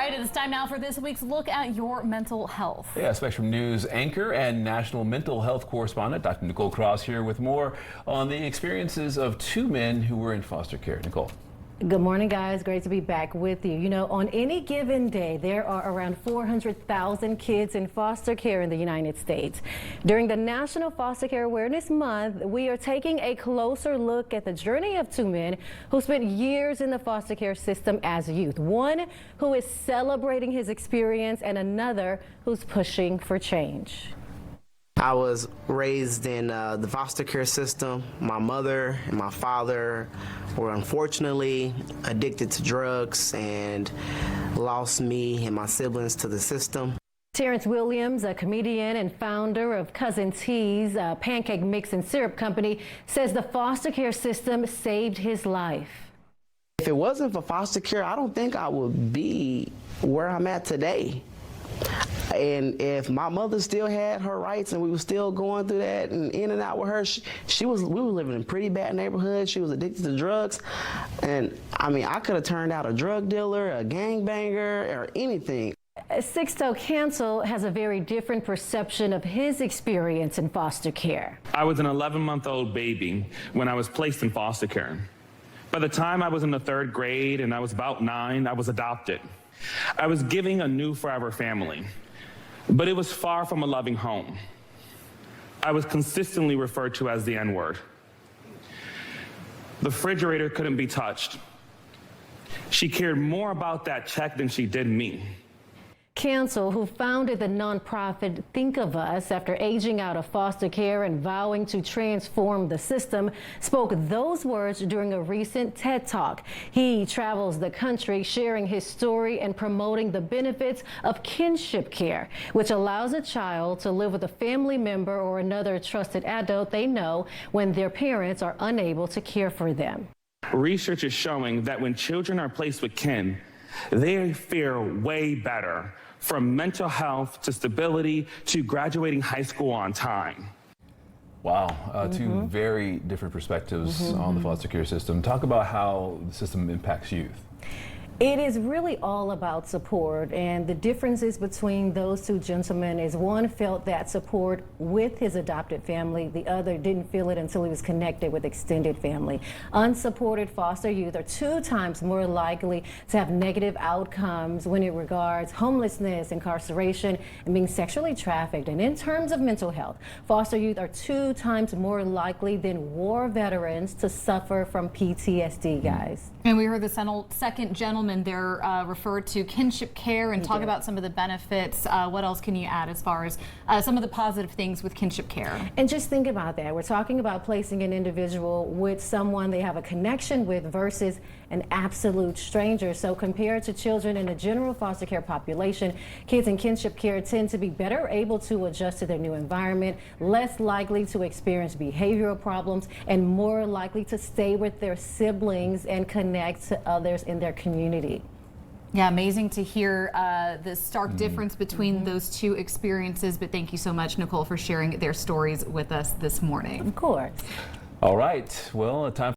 right, it's time now for this week's look at your mental health. Yeah, Spectrum News anchor and national mental health correspondent Dr. Nicole Cross here with more on the experiences of two men who were in foster care. Nicole. Good morning, guys. Great to be back with you. You know, on any given day, there are around 400,000 kids in foster care in the United States. During the National Foster Care Awareness Month, we are taking a closer look at the journey of two men who spent years in the foster care system as youth. One who is celebrating his experience and another who's pushing for change. I was raised in the foster care system. My mother and my father were unfortunately addicted to drugs and lost me and my siblings to the system. Terrence Williams, a comedian and founder of Cousin T's pancake mix and syrup company, says the foster care system saved his life. If it wasn't for foster care, I don't think I would be where I'm at today. And if my mother still had her rights and we were still going through that and in and out with her, we were living in a pretty bad neighborhood. She was addicted to drugs. And I mean, I could have turned out a drug dealer, a gangbanger, or anything. Sixto Cancel has a very different perception of his experience in foster care. I was an 11-month-old baby when I was placed in foster care. By the time I was in the 3rd grade and I was about 9, I was adopted. I was giving a new forever family, but it was far from a loving home. I was consistently referred to as the N-word. The refrigerator couldn't be touched. She cared more about that check than she did me. Cancel, who founded the nonprofit Think of Us after aging out of foster care and vowing to transform the system, spoke those words during a recent TED Talk. He travels the country sharing his story and promoting the benefits of kinship care, which allows a child to live with a family member or another trusted adult they know when their parents are unable to care for them. Research is showing that when children are placed with kin, they fare way better, from mental health to stability to graduating high school on time. Wow, two very different perspectives on the foster care system. Talk about how the system impacts youth. It is really all about support, and the differences between those two gentlemen is one felt that support with his adopted family, the other didn't feel it until he was connected with extended family. Unsupported foster youth are 2 times more likely to have negative outcomes when it regards homelessness, incarceration, and being sexually trafficked. And in terms of mental health, foster youth are 2 times more likely than war veterans to suffer from PTSD, guys. And we heard the second gentleman there refer to kinship care and talk about some of the benefits. What else can you add as far as some of the positive things with kinship care? And just think about that. We're talking about placing an individual with someone they have a connection with versus an absolute stranger. So compared to children in the general foster care population, kids in kinship care tend to be better able to adjust to their new environment, less likely to experience behavioral problems, and more likely to stay with their siblings and connect to others in their community. Yeah, amazing to hear the stark difference between those two experiences. But thank you so much, Nicole, for sharing their stories with us this morning. Of course. All right, well, time